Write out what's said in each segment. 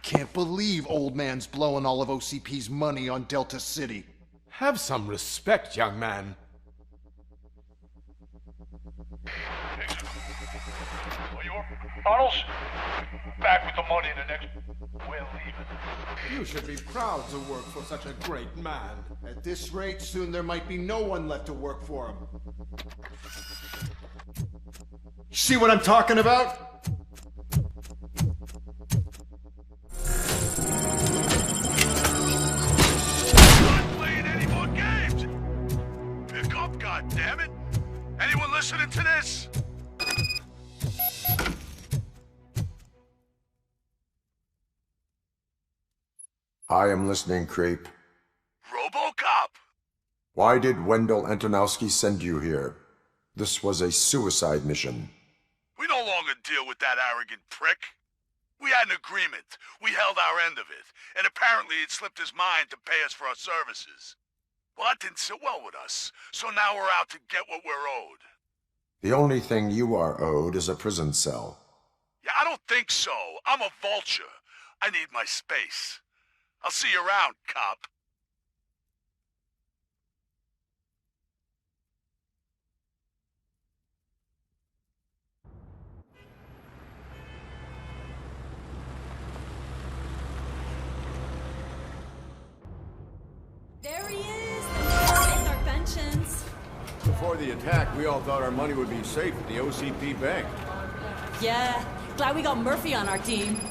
Can't believe old man's blowing all of OCP's money on Delta City. Have some respect, young man. Arnold's back with the money in the next... We're leaving. You should be proud to work for such a great man. At this rate, soon there might be no one left to work for him. See what I'm talking about? Not playing any more games! Pick up, goddammit! Anyone listening to this? I am listening, Creep. RoboCop! Why did Wendell Antonowski send you here? This was a suicide mission. We no longer deal with that arrogant prick. We had an agreement. We held our end of it. And apparently it slipped his mind to pay us for our services. Well, that didn't sit well with us. So now we're out to get what we're owed. The only thing you are owed is a prison cell. Yeah, I don't think so. I'm a vulture. I need my space. I'll see you around, cop. There he is! With our pensions. Before the attack, we all thought our money would be safe at the OCP bank. Yeah, glad we got Murphy on our team.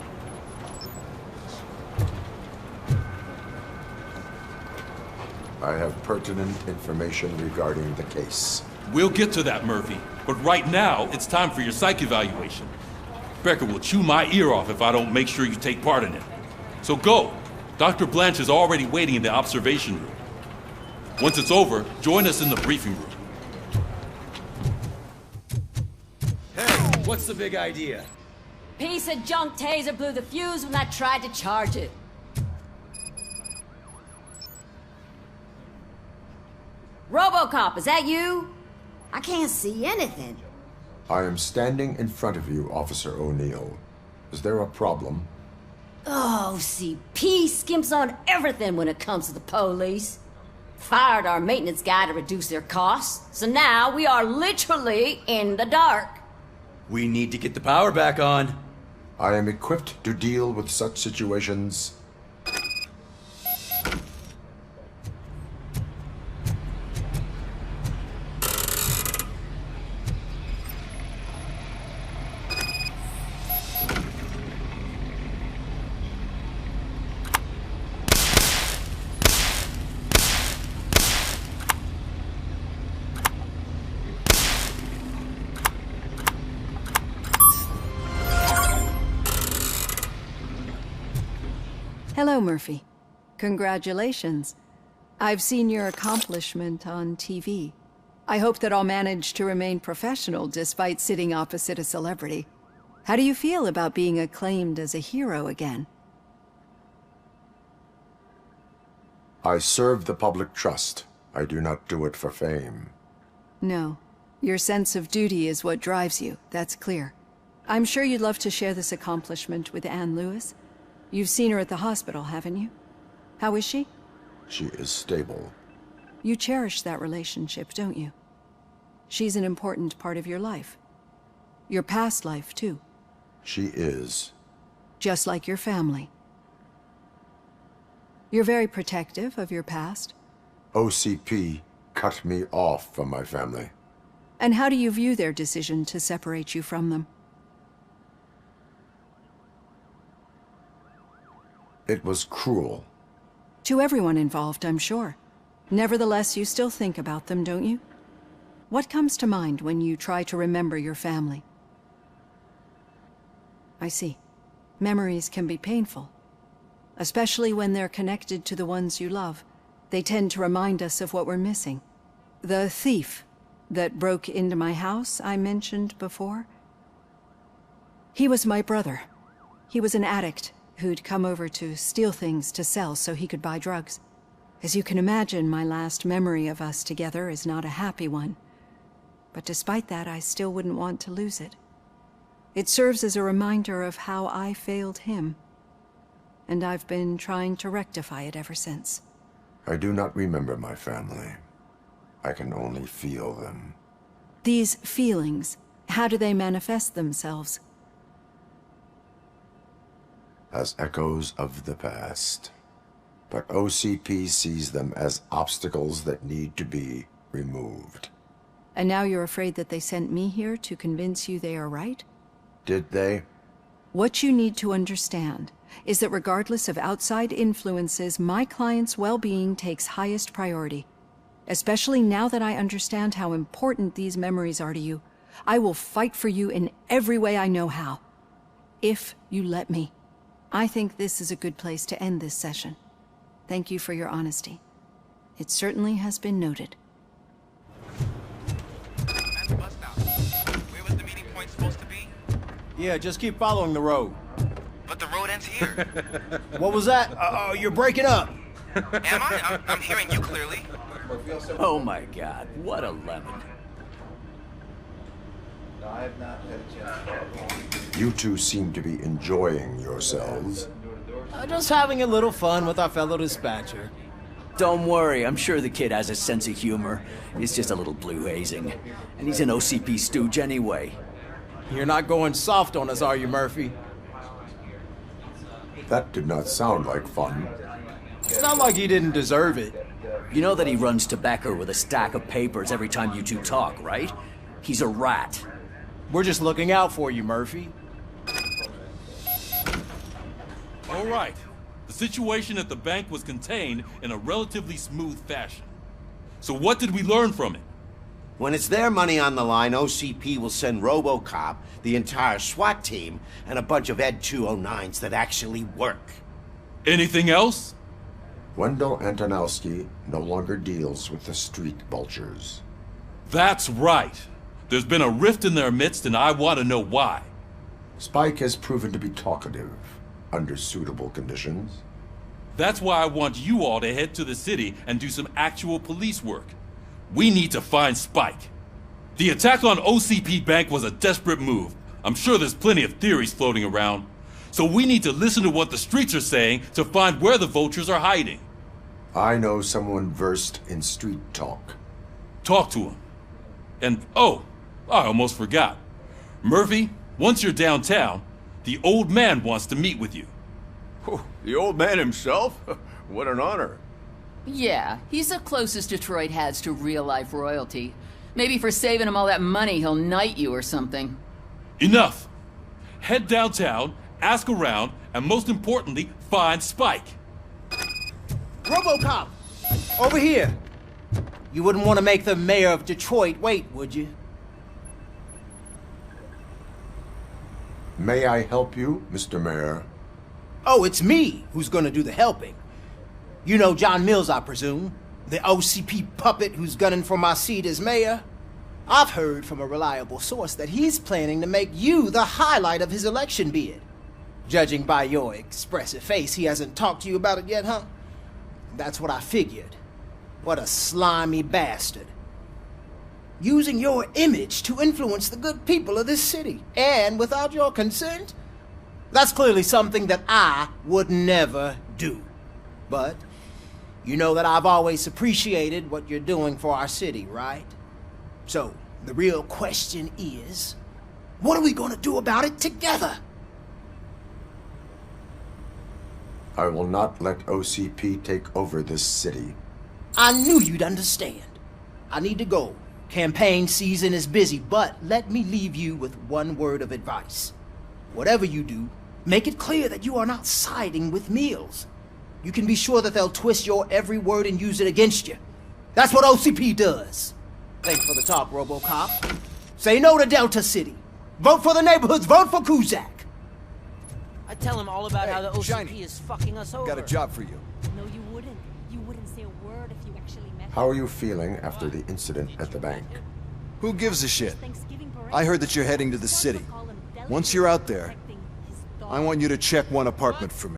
I have pertinent information regarding the case. We'll get to that, Murphy. But right now, it's time for your psych evaluation. Becker will chew my ear off if I don't make sure you take part in it. So go. Dr. Blanche is already waiting in the observation room. Once it's over, join us in the briefing room. Hey, what's the big idea? Piece of junk taser blew the fuse when I tried to charge it. RoboCop, is that you? I can't see anything. I am standing in front of you, Officer O'Neill. Is there a problem? Oh, CP skimps on everything when it comes to the police. Fired our maintenance guy to reduce their costs, so now we are literally in the dark. We need to get the power back on. I am equipped to deal with such situations. Hello, Murphy. Congratulations. I've seen your accomplishment on TV. I hope that I'll manage to remain professional despite sitting opposite a celebrity. How do you feel about being acclaimed as a hero again? I serve the public trust. I do not do it for fame. No. Your sense of duty is what drives you, that's clear. I'm sure you'd love to share this accomplishment with Anne Lewis. You've seen her at the hospital, haven't you? How is she? She is stable. You cherish that relationship, don't you? She's an important part of your life. Your past life, too. She is. Just like your family. You're very protective of your past. OCP cut me off from my family. And how do you view their decision to separate you from them? It was cruel. To everyone involved, I'm sure. Nevertheless, you still think about them, don't you? What comes to mind when you try to remember your family? I see. Memories can be painful. Especially when they're connected to the ones you love. They tend to remind us of what we're missing. The thief that broke into my house I mentioned before? He was my brother. He was an addict who'd come over to steal things to sell so he could buy drugs. As you can imagine, my last memory of us together is not a happy one. But despite that, I still wouldn't want to lose it. It serves as a reminder of how I failed him. and I've been trying to rectify it ever since. I do not remember my family. I can only feel them. These feelings, how do they manifest themselves? As echoes of the past. But OCP sees them as obstacles that need to be removed. And now you're afraid that they sent me here to convince you they are right? Did they? What you need to understand is that regardless of outside influences, my client's well-being takes highest priority. Especially now that I understand how important these memories are to you, I will fight for you in every way I know how. If you let me. I think this is a good place to end this session. Thank you for your honesty. It certainly has been noted. Where was the meeting point supposed to be? Yeah, just keep following the road. But the road ends here. What was that? You're breaking up. Am I? I'm hearing you clearly. Oh my god, what a lemon. You two seem to be enjoying yourselves. Just having a little fun with our fellow dispatcher. Don't worry, I'm sure the kid has a sense of humor. It's just a little blue hazing. And he's an OCP stooge anyway. You're not going soft on us, are you, Murphy? That did not sound like fun. It's not like he didn't deserve it. You know that he runs to Becker with a stack of papers every time you two talk, right? He's a rat. We're just looking out for you, Murphy. All right. The situation at the bank was contained in a relatively smooth fashion. So what did we learn from it? When it's their money on the line, OCP will send RoboCop, the entire SWAT team, and a bunch of Ed 209s that actually work. Anything else? Wendell Antonowski no longer deals with the street vultures. That's right. There's been a rift in their midst, and I want to know why. Spike has proven to be talkative, under suitable conditions. That's why I want you all to head to the city and do some actual police work. We need to find Spike. The attack on OCP Bank was a desperate move. I'm sure there's plenty of theories floating around. So we need to listen to what the streets are saying to find where the vultures are hiding. I know someone versed in street talk. Talk to him. And, oh, I almost forgot. Murphy, once you're downtown, the old man wants to meet with you. Oh, the old man himself? What an honor. Yeah, he's the closest Detroit has to real-life royalty. Maybe for saving him all that money, he'll knight you or something. Enough! Head downtown, ask around, and most importantly, find Spike. RoboCop! Over here! You wouldn't want to make the mayor of Detroit wait, would you? May I help you, Mr. Mayor? Oh, it's me who's gonna do the helping. You know John Mills, I presume? The OCP puppet who's gunning for my seat as mayor? I've heard from a reliable source that he's planning to make you the highlight of his election bid. Judging by your expressive face, he hasn't talked to you about it yet, huh? That's what I figured. What a slimy bastard. Using your image to influence the good people of this city, and without your consent? That's clearly something that I would never do. But you know that I've always appreciated what you're doing for our city, right? So, the real question is, what are we gonna do about it together? I will not let OCP take over this city. I knew you'd understand. I need to go. Campaign season is busy, but let me leave you with one word of advice. Whatever you do, make it clear that you are not siding with Mills. You can be sure that they'll twist your every word and use it against you. That's what OCP does. Thanks for the talk, RoboCop. Say no to Delta City. Vote for the neighborhoods. Vote for Kuzak. I tell him all about how the OCP Shiny. is fucking us over. Got a job for you. No, you wouldn't. You wouldn't say a word if you actually met How are you feeling after the incident at the bank? Who gives a shit? I heard that you're heading to the city. Once you're out there, I want you to check one apartment for me.